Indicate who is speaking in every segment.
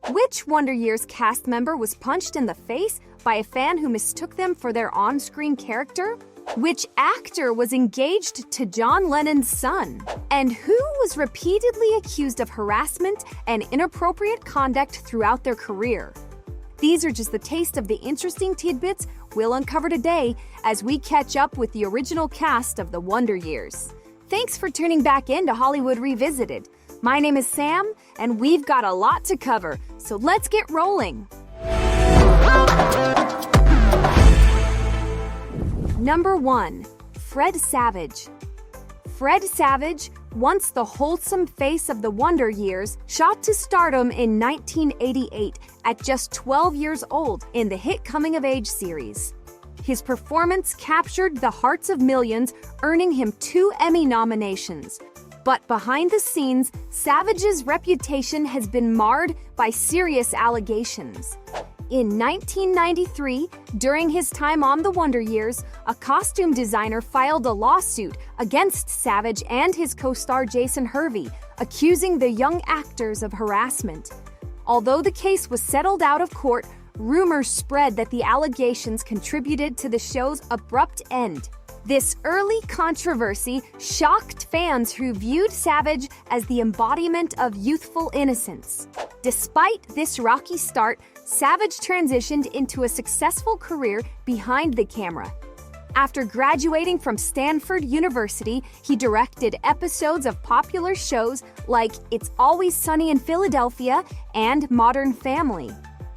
Speaker 1: Which Wonder Years cast member was punched in the face by a fan who mistook them for their on-screen character? Which actor was engaged to John Lennon's son? And who was repeatedly accused of harassment and inappropriate conduct throughout their career? These are just the taste of the interesting tidbits we'll uncover today as we catch up with the original cast of the Wonder Years. Thanks for tuning back in to Hollywood Revisited. My name is Sam, and we've got a lot to cover, so let's get rolling. Number 1. Fred Savage. Fred Savage, once the wholesome face of the Wonder Years, shot to stardom in 1988 at just 12 years old in the hit coming-of-age series. His performance captured the hearts of millions, earning him 2 Emmy nominations. But behind the scenes, Savage's reputation has been marred by serious allegations. In 1993, during his time on The Wonder Years, a costume designer filed a lawsuit against Savage and his co-star Jason Hervey, accusing the young actors of harassment. Although the case was settled out of court, rumors spread that the allegations contributed to the show's abrupt end. This early controversy shocked fans who viewed Savage as the embodiment of youthful innocence. Despite this rocky start, Savage transitioned into a successful career behind the camera. After graduating from Stanford University, he directed episodes of popular shows like It's Always Sunny in Philadelphia and Modern Family.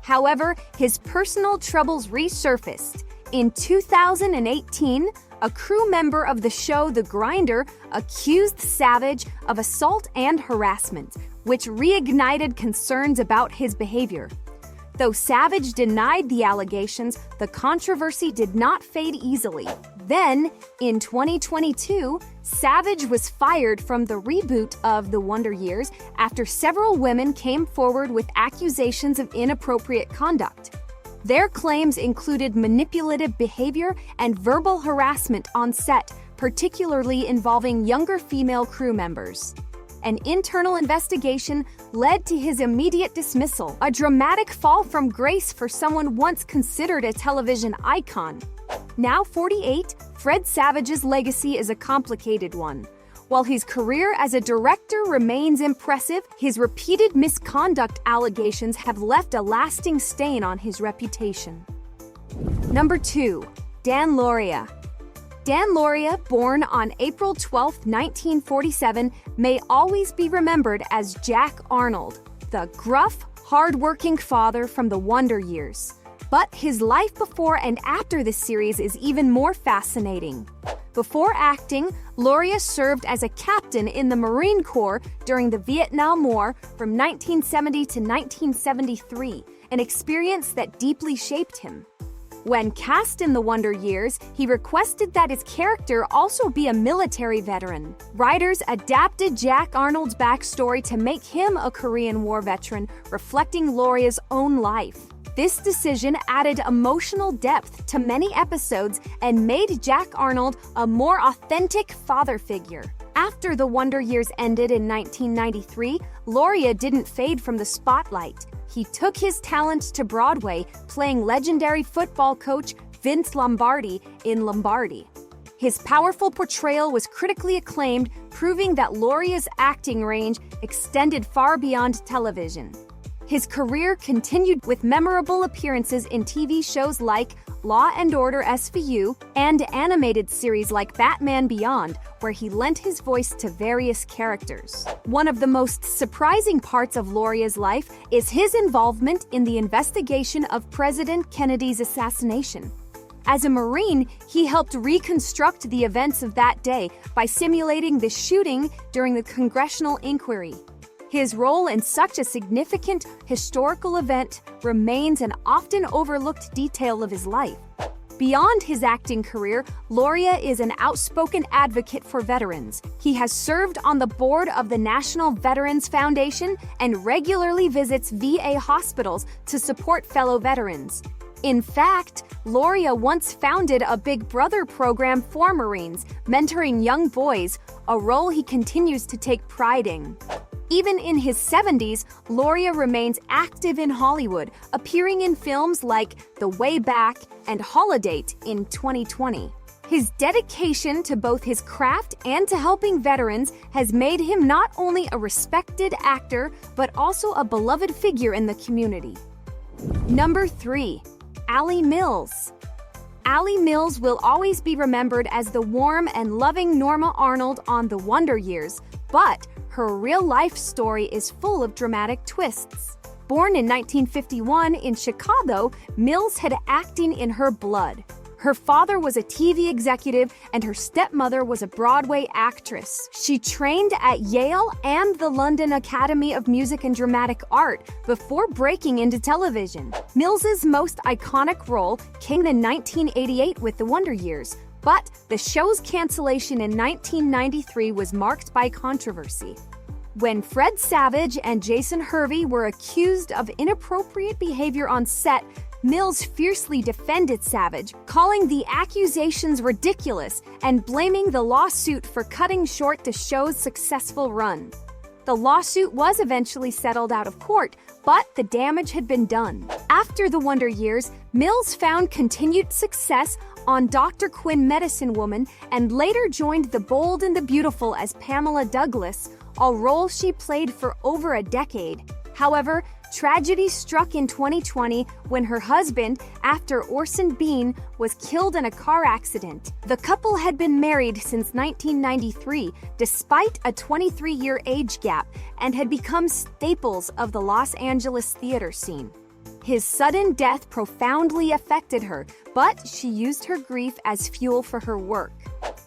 Speaker 1: However, his personal troubles resurfaced. In 2018, a crew member of the show The Grinder accused Savage of assault and harassment, which reignited concerns about his behavior. Though Savage denied the allegations, the controversy did not fade easily. Then, in 2022, Savage was fired from the reboot of The Wonder Years after several women came forward with accusations of inappropriate conduct. Their claims included manipulative behavior and verbal harassment on set, particularly involving younger female crew members. An internal investigation led to his immediate dismissal, a dramatic fall from grace for someone once considered a television icon. Now 48, Fred Savage's legacy is a complicated one. While his career as a director remains impressive, his repeated misconduct allegations have left a lasting stain on his reputation. Number 2. Dan Lauria. Dan Lauria, born on April 12, 1947, may always be remembered as Jack Arnold, the gruff, hard-working father from the Wonder Years. But his life before and after this series is even more fascinating. Before acting, Lauria served as a captain in the Marine Corps during the Vietnam War from 1970 to 1973, an experience that deeply shaped him. When cast in The Wonder Years, he requested that his character also be a military veteran. Writers adapted Jack Arnold's backstory to make him a Korean War veteran, reflecting Lauria's own life. This decision added emotional depth to many episodes and made Jack Arnold a more authentic father figure. After The Wonder Years ended in 1993, Lauria didn't fade from the spotlight. He took his talent to Broadway, playing legendary football coach Vince Lombardi in Lombardi. His powerful portrayal was critically acclaimed, proving that Lauria's acting range extended far beyond television. His career continued with memorable appearances in TV shows like Law and Order SVU and animated series like Batman Beyond, where he lent his voice to various characters. One of the most surprising parts of Lauria's life is his involvement in the investigation of President Kennedy's assassination. As a Marine, he helped reconstruct the events of that day by simulating the shooting during the congressional inquiry. His role in such a significant historical event remains an often overlooked detail of his life. Beyond his acting career, Lauria is an outspoken advocate for veterans. He has served on the board of the National Veterans Foundation and regularly visits VA hospitals to support fellow veterans. In fact, Lauria once founded a Big Brother program for Marines, mentoring young boys, a role he continues to take pride in. Even in his 70s, Lauria remains active in Hollywood, appearing in films like The Way Back and Holiday in 2020. His dedication to both his craft and to helping veterans has made him not only a respected actor, but also a beloved figure in the community. Number 3. Allie Mills. Allie Mills will always be remembered as the warm and loving Norma Arnold on The Wonder Years, but her real-life story is full of dramatic twists. Born in 1951 in Chicago, Mills had acting in her blood. Her father was a TV executive and her stepmother was a Broadway actress. She trained at Yale and the London Academy of Music and Dramatic Art before breaking into television. Mills's most iconic role came in 1988 with The Wonder Years, but the show's cancellation in 1993 was marked by controversy. When Fred Savage and Jason Hervey were accused of inappropriate behavior on set, Mills fiercely defended Savage, calling the accusations ridiculous and blaming the lawsuit for cutting short the show's successful run. The lawsuit was eventually settled out of court, but the damage had been done. After The Wonder Years, Mills found continued success on Dr. Quinn Medicine Woman and later joined The Bold and the Beautiful as Pamela Douglas, a role she played for over a decade. However, tragedy struck in 2020 when her husband, actor Orson Bean, was killed in a car accident. The couple had been married since 1993, despite a 23-year age gap, and had become staples of the Los Angeles theater scene. His sudden death profoundly affected her, but she used her grief as fuel for her work.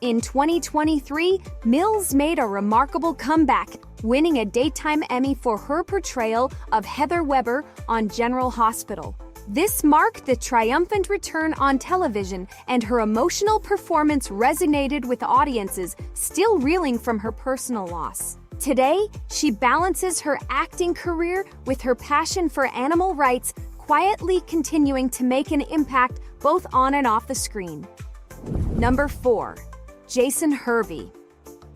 Speaker 1: In 2023, Mills made a remarkable comeback, winning a Daytime Emmy for her portrayal of Heather Weber on General Hospital. This marked the triumphant return on television, and her emotional performance resonated with audiences still reeling from her personal loss. Today, she balances her acting career with her passion for animal rights, quietly continuing to make an impact both on and off the screen. Number 4. Jason Hervey.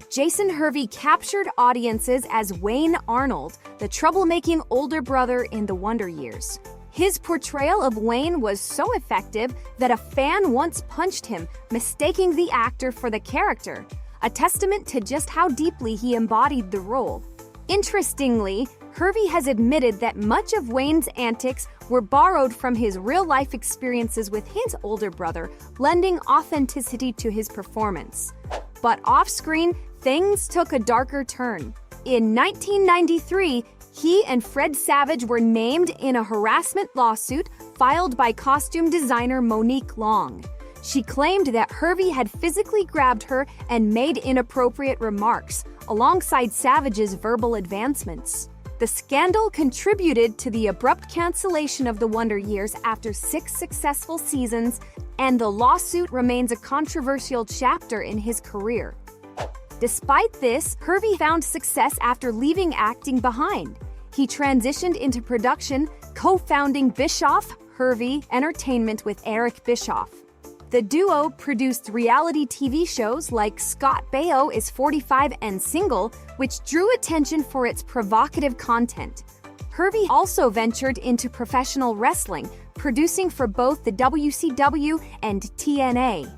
Speaker 1: Jason Hervey captured audiences as Wayne Arnold, the troublemaking older brother in The Wonder Years. His portrayal of Wayne was so effective that a fan once punched him, mistaking the actor for the character, a testament to just how deeply he embodied the role. Interestingly, Hervey has admitted that much of Wayne's antics were borrowed from his real-life experiences with his older brother, lending authenticity to his performance. But off-screen, things took a darker turn. In 1993, he and Fred Savage were named in a harassment lawsuit filed by costume designer Monique Long. She claimed that Hervey had physically grabbed her and made inappropriate remarks, alongside Savage's verbal advancements. The scandal contributed to the abrupt cancellation of The Wonder Years after 6 successful seasons, and the lawsuit remains a controversial chapter in his career. Despite this, Hervey found success after leaving acting behind. He transitioned into production, co-founding Bischoff Hervey Entertainment with Eric Bischoff. The duo produced reality TV shows like Scott Baio is 45 and Single, which drew attention for its provocative content. Hervey also ventured into professional wrestling, producing for both the WCW and TNA.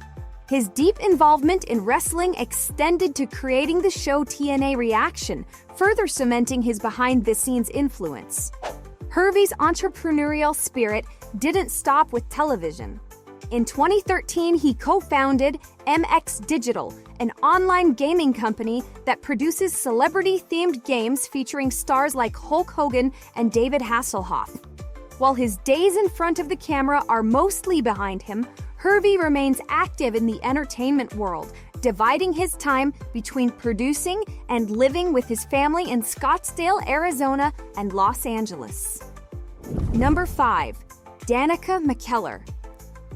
Speaker 1: His deep involvement in wrestling extended to creating the show TNA Reaction, further cementing his behind-the-scenes influence. Hervey's entrepreneurial spirit didn't stop with television. In 2013, he co-founded MX Digital, an online gaming company that produces celebrity-themed games featuring stars like Hulk Hogan and David Hasselhoff. While his days in front of the camera are mostly behind him, Hervey remains active in the entertainment world, dividing his time between producing and living with his family in Scottsdale, Arizona, and Los Angeles. Number 5. Danica McKeller.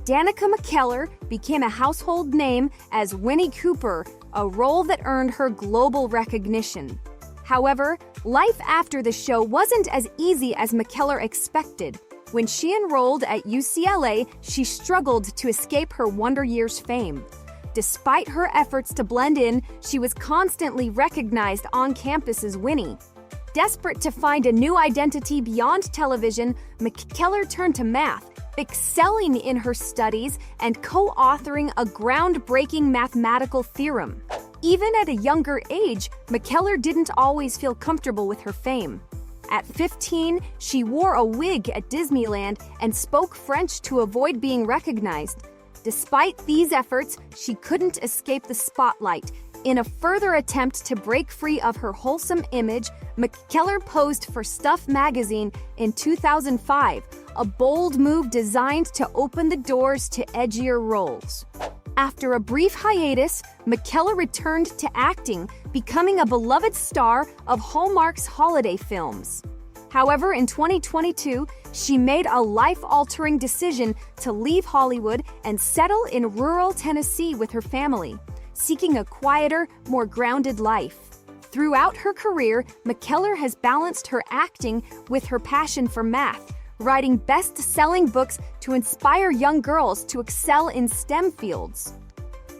Speaker 1: Danica McKellar became a household name as Winnie Cooper, a role that earned her global recognition. However, life after the show wasn't as easy as McKellar expected. When she enrolled at UCLA, she struggled to escape her Wonder Years fame. Despite her efforts to blend in, she was constantly recognized on campus as Winnie. Desperate to find a new identity beyond television, McKellar turned to math, excelling in her studies and co-authoring a groundbreaking mathematical theorem. Even at a younger age, McKellar didn't always feel comfortable with her fame. At 15, she wore a wig at Disneyland and spoke French to avoid being recognized. Despite these efforts, she couldn't escape the spotlight. In a further attempt to break free of her wholesome image, McKellar posed for Stuff magazine in 2005, a bold move designed to open the doors to edgier roles. After a brief hiatus, McKellar returned to acting, becoming a beloved star of Hallmark's holiday films. However, in 2022, she made a life-altering decision to leave Hollywood and settle in rural Tennessee with her family, seeking a quieter, more grounded life. Throughout her career, McKellar has balanced her acting with her passion for math, writing best-selling books to inspire young girls to excel in STEM fields.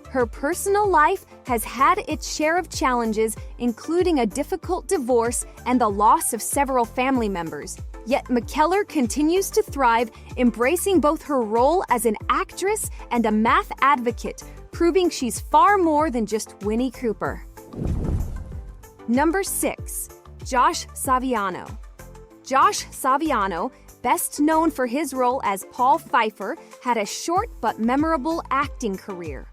Speaker 1: Her personal life has had its share of challenges, including a difficult divorce and the loss of several family members. Yet McKellar continues to thrive, embracing both her role as an actress and a math advocate, proving she's far more than just Winnie Cooper. Number 6. Josh Saviano. Josh Saviano, best known for his role as Paul Pfeiffer, had a short but memorable acting career.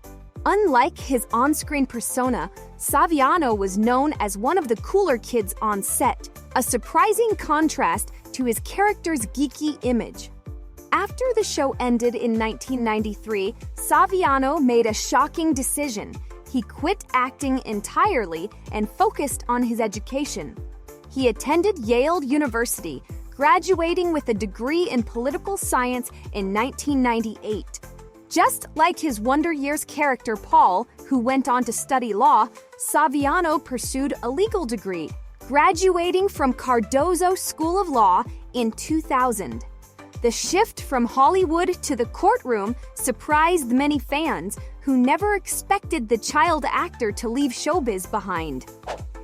Speaker 1: Unlike his on-screen persona, Saviano was known as one of the cooler kids on set, a surprising contrast to his character's geeky image. After the show ended in 1993, Saviano made a shocking decision. He quit acting entirely and focused on his education. He attended Yale University, graduating with a degree in political science in 1998. Just like his Wonder Years character Paul, who went on to study law, Saviano pursued a legal degree, graduating from Cardozo School of Law in 2000. The shift from Hollywood to the courtroom surprised many fans who never expected the child actor to leave showbiz behind.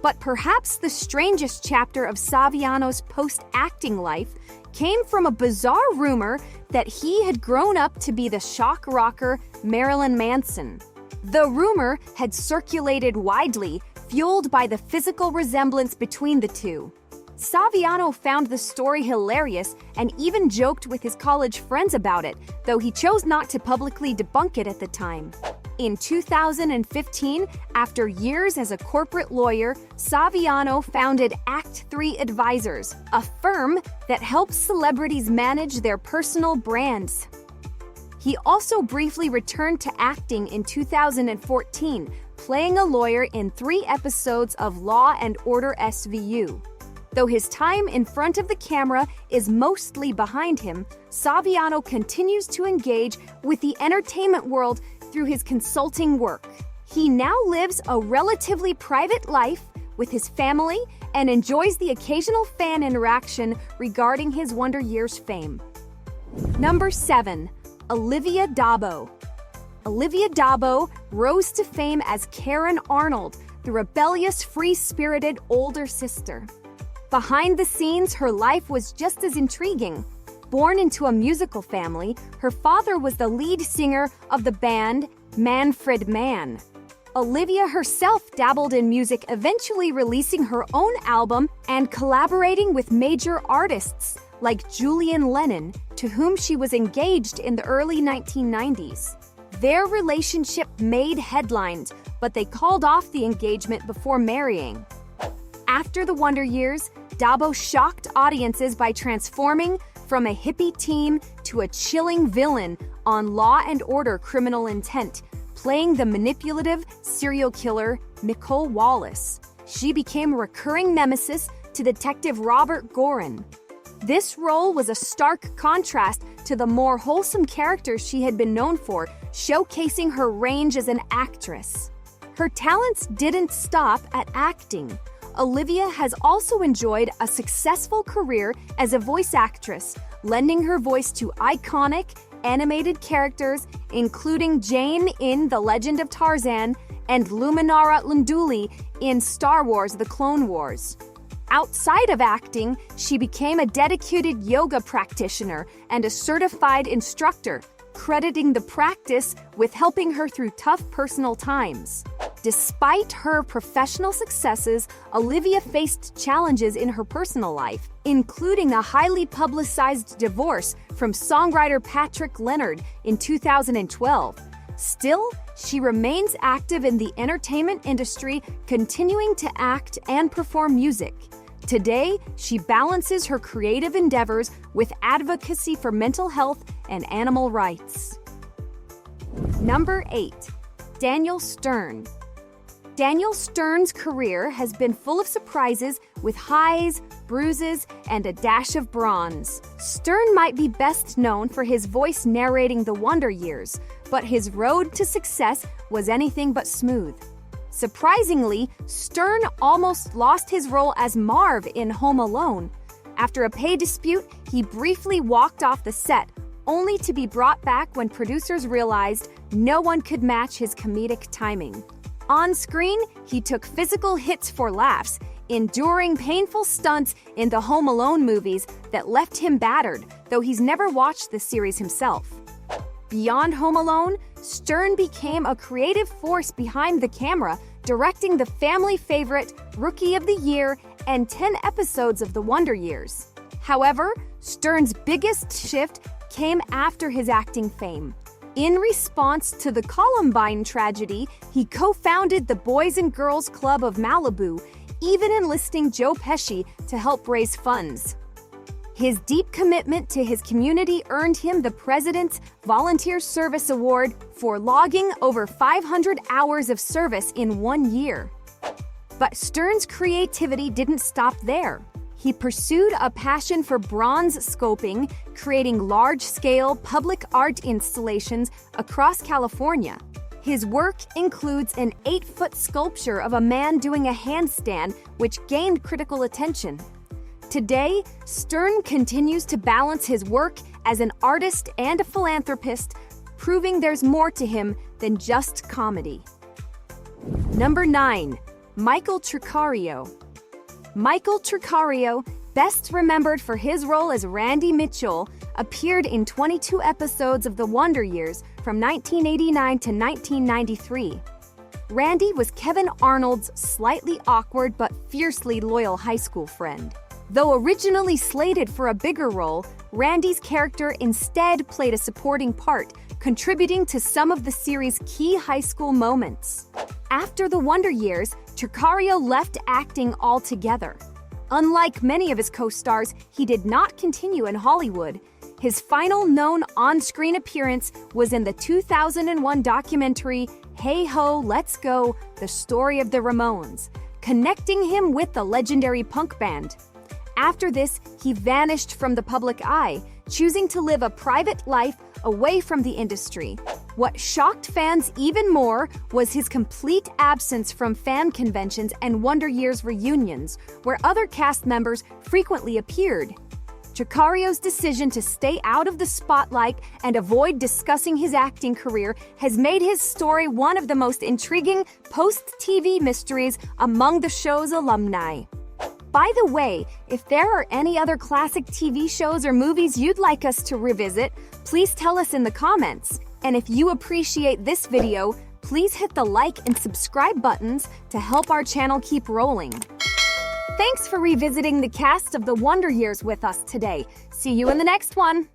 Speaker 1: But perhaps the strangest chapter of Saviano's post-acting life came from a bizarre rumor that he had grown up to be the shock rocker Marilyn Manson. The rumor had circulated widely, fueled by the physical resemblance between the two. Saviano found the story hilarious and even joked with his college friends about it, though he chose not to publicly debunk it at the time. In 2015, after years as a corporate lawyer, Saviano founded Act 3 Advisors, a firm that helps celebrities manage their personal brands. He also briefly returned to acting in 2014, playing a lawyer in 3 episodes of Law and Order SVU. Though his time in front of the camera is mostly behind him, Saviano continues to engage with the entertainment world through his consulting work. He now lives a relatively private life with his family and enjoys the occasional fan interaction regarding his Wonder Years fame. Number 7. Olivia Dee. Olivia Dee rose to fame as Karen Arnold, the rebellious, free-spirited older sister. Behind the scenes, her life was just as intriguing. Born into a musical family, her father was the lead singer of the band Manfred Mann. Olivia herself dabbled in music, eventually releasing her own album and collaborating with major artists like Julian Lennon, to whom she was engaged in the early 1990s. Their relationship made headlines, but they called off the engagement before marrying. After the Wonder Years, Dee shocked audiences by transforming from a hippie teen to a chilling villain on Law and Order: Criminal Intent, playing the manipulative serial killer Nicole Wallace. She became a recurring nemesis to Detective Robert Gorin. This role was a stark contrast to the more wholesome characters she had been known for, showcasing her range as an actress. Her talents didn't stop at acting. Olivia has also enjoyed a successful career as a voice actress, lending her voice to iconic, animated characters, including Jane in The Legend of Tarzan and Luminara Lunduli in Star Wars: The Clone Wars. Outside of acting, she became a dedicated yoga practitioner and a certified instructor, crediting the practice with helping her through tough personal times. Despite her professional successes, Olivia faced challenges in her personal life, including a highly publicized divorce from songwriter Patrick Leonard in 2012. Still, she remains active in the entertainment industry, continuing to act and perform music. Today, she balances her creative endeavors with advocacy for mental health and animal rights. Number 8. Daniel Stern. Daniel Stern's career has been full of surprises with highs, bruises, and a dash of bronze. Stern might be best known for his voice narrating the Wonder Years, but his road to success was anything but smooth. Surprisingly, Stern almost lost his role as Marv in Home Alone. After a pay dispute, he briefly walked off the set, only to be brought back when producers realized no one could match his comedic timing. On screen, he took physical hits for laughs, enduring painful stunts in the Home Alone movies that left him battered, though he's never watched the series himself. Beyond Home Alone, Stern became a creative force behind the camera, directing the family favorite Rookie of the Year and 10 episodes of The Wonder Years. However, Stern's biggest shift came after his acting fame. In response to the Columbine tragedy, he co-founded the Boys and Girls Club of Malibu, even enlisting Joe Pesci to help raise funds. His deep commitment to his community earned him the President's Volunteer Service Award for logging over 500 hours of service in 1 year. But Stern's creativity didn't stop there. He pursued a passion for bronze sculpting, creating large-scale public art installations across California. His work includes an 8-foot sculpture of a man doing a handstand, which gained critical attention. Today, Stern continues to balance his work as an artist and a philanthropist, proving there's more to him than just comedy. Number 9. Michael Tricario. Michael Tricario, best remembered for his role as Randy Mitchell, appeared in 22 episodes of The Wonder Years from 1989 to 1993. Randy was Kevin Arnold's slightly awkward but fiercely loyal high school friend. Though originally slated for a bigger role, Randy's character instead played a supporting part, contributing to some of the series' key high school moments. After The Wonder Years, Tricario left acting altogether. Unlike many of his co-stars, he did not continue in Hollywood. His final known on-screen appearance was in the 2001 documentary Hey Ho, Let's Go, The Story of the Ramones, connecting him with the legendary punk band. After this, he vanished from the public eye, choosing to live a private life away from the industry. What shocked fans even more was his complete absence from fan conventions and Wonder Years reunions, where other cast members frequently appeared. Tricario's decision to stay out of the spotlight and avoid discussing his acting career has made his story one of the most intriguing post-TV mysteries among the show's alumni. By the way, if there are any other classic TV shows or movies you'd like us to revisit, please tell us in the comments. And if you appreciate this video, please hit the like and subscribe buttons to help our channel keep rolling. Thanks for revisiting the cast of The Wonder Years with us today. See you in the next one!